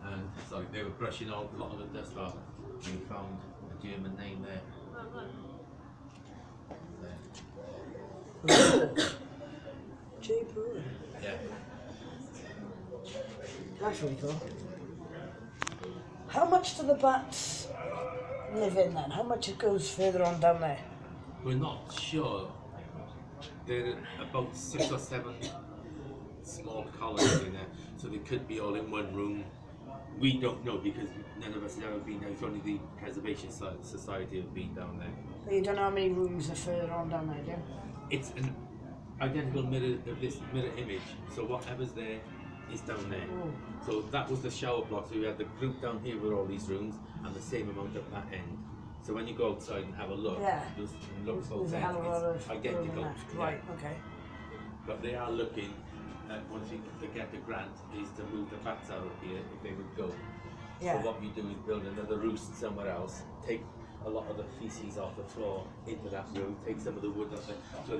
And so they were brushing off a lot of the dust off. We found a German name there. J. Brewer. Yeah. That's really cool. How much do the bats live in then? How much it goes further on down there? We're not sure. There are about 6 or 7 small colonies in there, so they could be all in one room. We don't know because none of us have ever been there. It's only the Preservation Society have been down there. But you don't know how many rooms are further on down there, do you? It's an identical mirror of this mirror image, so whatever's there is down there. Oh. So that was the shower block, so we had the group down here with all these rooms and the same amount at that end. So when you go outside and have a look, Yeah. you'll look both There's a hell of a lot ends, of it's identical. room left. Yeah. Right, okay. But they are looking at, once we get the grant, is to move the bats out of here if they would go. Yeah. So what we do is build another roost somewhere else, take a lot of the feces off the floor into that room, take some of the wood off it. So